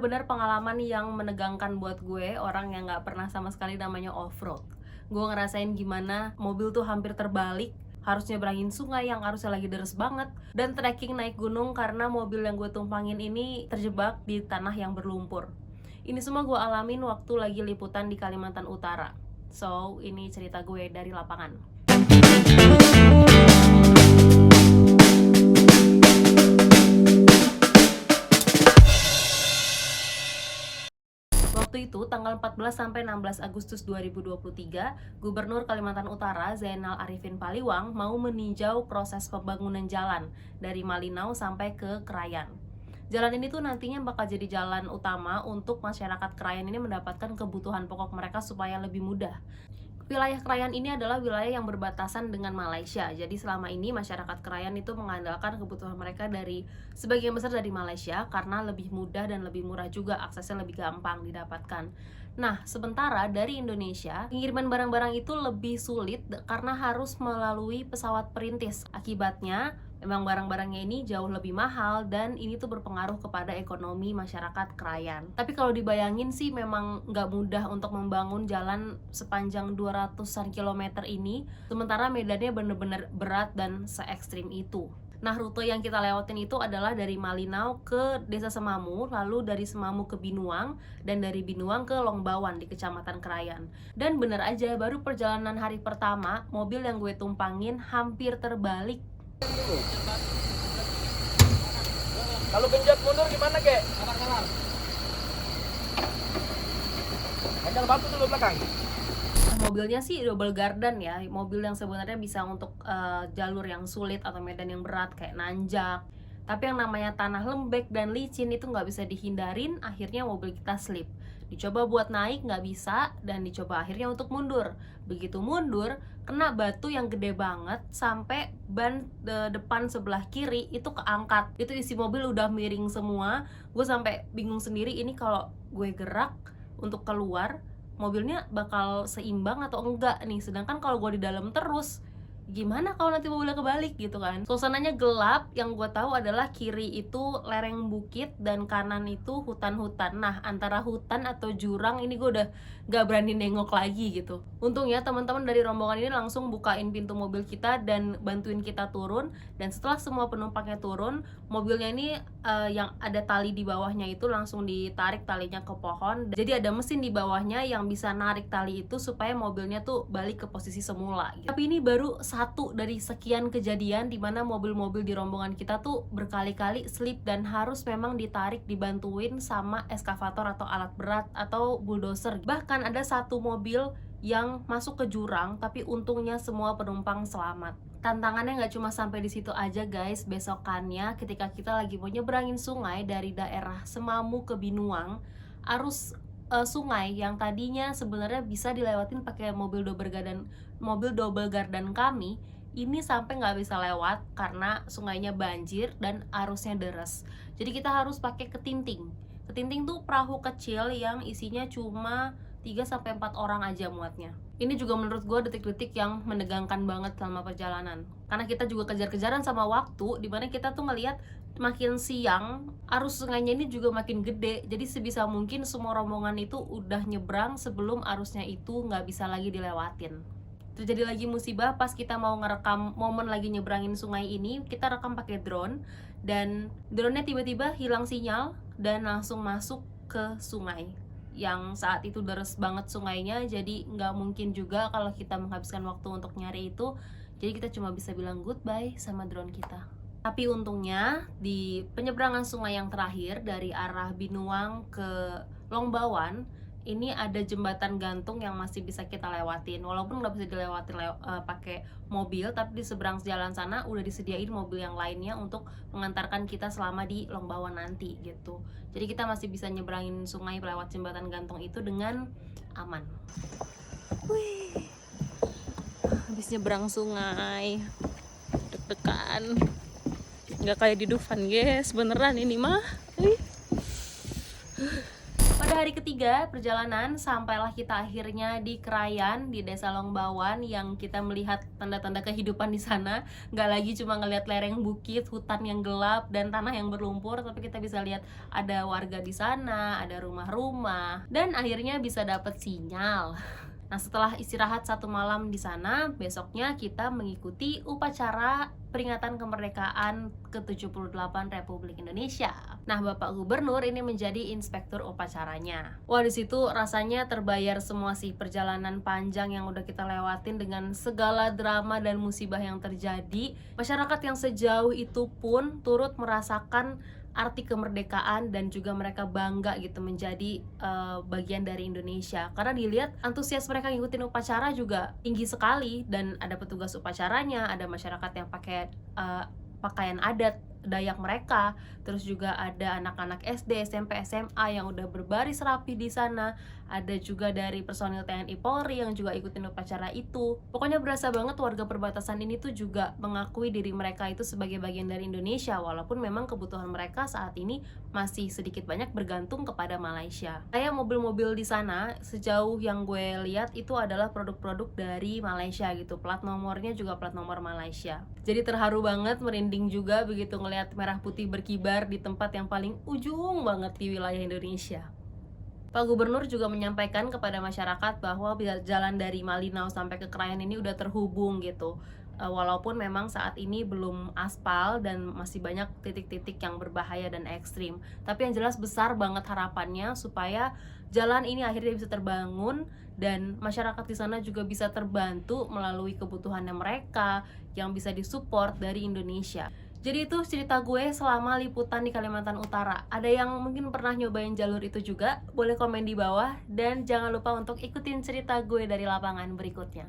bener-bener pengalaman yang menegangkan buat gue, orang yang nggak pernah sama sekali namanya off-road. Gue ngerasain gimana mobil tuh hampir terbalik, harus nyebrangin sungai yang arusnya lagi deres banget, dan trekking naik gunung karena mobil yang gue tumpangin ini terjebak di tanah yang berlumpur. Ini semua gue alamin waktu lagi liputan di Kalimantan Utara. So, ini cerita gue dari lapangan. Waktu itu tanggal 14 sampai 16 Agustus 2023, Gubernur Kalimantan Utara Zainal Arifin Paliwang mau meninjau proses pembangunan jalan dari Malinau sampai ke Krayan. Jalan ini tuh nantinya bakal jadi jalan utama untuk masyarakat Krayan ini mendapatkan kebutuhan pokok mereka supaya lebih mudah. Wilayah Krayan ini adalah wilayah yang berbatasan dengan Malaysia. Jadi selama ini masyarakat Krayan itu mengandalkan kebutuhan mereka dari sebagian besar dari Malaysia karena lebih mudah dan lebih murah juga, aksesnya lebih gampang didapatkan. Nah, sementara dari Indonesia, pengiriman barang-barang itu lebih sulit karena harus melalui pesawat perintis. Akibatnya, memang barang-barangnya ini jauh lebih mahal dan ini tuh berpengaruh kepada ekonomi masyarakat Krayan. Tapi kalau dibayangin sih memang nggak mudah untuk membangun jalan sepanjang 200-an kilometer ini, sementara medannya bener-bener berat dan se-ekstrim itu. Nah, rute yang kita lewatin itu adalah dari Malinau ke Desa Semamu, lalu dari Semamu ke Binuang, dan dari Binuang ke Longbawan di Kecamatan Krayan. Dan bener aja, baru perjalanan hari pertama, mobil yang gue tumpangin hampir terbalik. Kalau genjot mundur gimana, Kek? Sabar. Handle batu dulu belakang. Mobilnya sih double gardan ya, mobil yang sebenarnya bisa untuk jalur yang sulit atau medan yang berat kayak nanjak. Tapi yang namanya tanah lembek dan licin itu nggak bisa dihindarin, akhirnya mobil kita slip. Dicoba buat naik nggak bisa, dan dicoba akhirnya untuk mundur. Begitu mundur, kena batu yang gede banget sampai ban depan sebelah kiri itu keangkat. Itu isi mobil udah miring semua. Gue sampai bingung sendiri, ini kalau gue gerak untuk keluar, mobilnya bakal seimbang atau enggak nih. Sedangkan kalau gue di dalam terus, gimana kalau nanti mobilnya kebalik gitu kan. Suasananya gelap, yang gue tahu adalah kiri itu lereng bukit dan kanan itu hutan-hutan. Nah, antara hutan atau jurang ini gue udah gak berani nengok lagi gitu. Untungnya teman-teman dari rombongan ini langsung bukain pintu mobil kita dan bantuin kita turun. Dan setelah semua penumpangnya turun, mobilnya ini yang ada tali di bawahnya itu langsung ditarik talinya ke pohon. Jadi ada mesin di bawahnya yang bisa narik tali itu supaya mobilnya tuh balik ke posisi semula gitu. Tapi ini baru satu dari sekian kejadian di mana mobil-mobil di rombongan kita tuh berkali-kali slip dan harus memang ditarik, dibantuin sama eskavator atau alat berat atau bulldozer. Bahkan ada satu mobil yang masuk ke jurang, tapi untungnya semua penumpang selamat. Tantangannya nggak cuma sampai di situ aja guys. Besokannya ketika kita lagi mau nyebrangin sungai dari daerah Semamu ke Binuang, arus sungai yang tadinya sebenarnya bisa dilewatin pakai mobil double gardan kami, ini sampai nggak bisa lewat karena sungainya banjir dan arusnya deras. Jadi kita harus pakai ketinting. Ketinting tuh perahu kecil yang isinya cuma 3-4 orang aja muatnya. Ini juga menurut gue detik-detik yang menegangkan banget selama perjalanan. Karena kita juga kejar-kejaran sama waktu, dimana kita tuh ngelihat makin siang arus sungainya ini juga makin gede. Jadi sebisa mungkin semua rombongan itu udah nyebrang sebelum arusnya itu nggak bisa lagi dilewatin. Terjadi lagi musibah pas kita mau ngerekam momen lagi nyebrangin sungai ini. Kita rekam pakai drone, dan drone-nya tiba-tiba hilang sinyal dan langsung masuk ke sungai yang saat itu deres banget sungainya. Jadi nggak mungkin juga kalau kita menghabiskan waktu untuk nyari itu. Jadi kita cuma bisa bilang goodbye sama drone kita. Tapi untungnya di penyeberangan sungai yang terakhir dari arah Binuang ke Longbawan, ini ada jembatan gantung yang masih bisa kita lewatin. Walaupun nggak bisa dilewatin pakai mobil, tapi di seberang jalan sana udah disediain mobil yang lainnya untuk mengantarkan kita selama di Longbawan nanti gitu. Jadi kita masih bisa nyebrangin sungai lewat jembatan gantung itu dengan aman. Wih, habis nyebrang sungai, deg-degan. Nggak kayak di Dufan guys, beneran ini mah. Pada hari ketiga perjalanan, sampailah kita akhirnya di Krayan, di Desa Longbawan, yang kita melihat tanda-tanda kehidupan di sana. Nggak lagi cuma ngelihat lereng bukit, hutan yang gelap, dan tanah yang berlumpur, tapi kita bisa lihat ada warga di sana, ada rumah-rumah, dan akhirnya bisa dapat sinyal. Nah, setelah istirahat 1 malam di sana, besoknya kita mengikuti upacara peringatan kemerdekaan ke-78 Republik Indonesia. Nah, Bapak Gubernur ini menjadi inspektur upacaranya. Wah, di situ rasanya terbayar semua sih perjalanan panjang yang udah kita lewatin dengan segala drama dan musibah yang terjadi. Masyarakat yang sejauh itu pun turut merasakan arti kemerdekaan dan juga mereka bangga gitu menjadi bagian dari Indonesia, karena dilihat antusias mereka ngikutin upacara juga tinggi sekali, dan ada petugas upacaranya, ada masyarakat yang pakai pakaian adat Dayak mereka, terus juga ada anak-anak SD, SMP, SMA yang udah berbaris rapi di sana, ada juga dari personil TNI Polri yang juga ikutin upacara itu. Pokoknya berasa banget warga perbatasan ini tuh juga mengakui diri mereka itu sebagai bagian dari Indonesia, walaupun memang kebutuhan mereka saat ini masih sedikit banyak bergantung kepada Malaysia. Kayak mobil-mobil di sana, sejauh yang gue lihat itu adalah produk-produk dari Malaysia gitu, plat nomornya juga plat nomor Malaysia. Jadi terharu banget, merinding juga begitu ngelihat merah putih berkibar di tempat yang paling ujung banget di wilayah Indonesia. Pak Gubernur juga menyampaikan kepada masyarakat bahwa jalan dari Malinau sampai ke Krayan ini udah terhubung gitu. Walaupun memang saat ini belum aspal dan masih banyak titik-titik yang berbahaya dan ekstrim, tapi yang jelas besar banget harapannya supaya jalan ini akhirnya bisa terbangun dan masyarakat di sana juga bisa terbantu melalui kebutuhannya mereka yang bisa disupport dari Indonesia. Jadi itu cerita gue selama liputan di Kalimantan Utara. Ada yang mungkin pernah nyobain jalur itu juga? Boleh komen di bawah, dan jangan lupa untuk ikutin cerita gue dari lapangan berikutnya.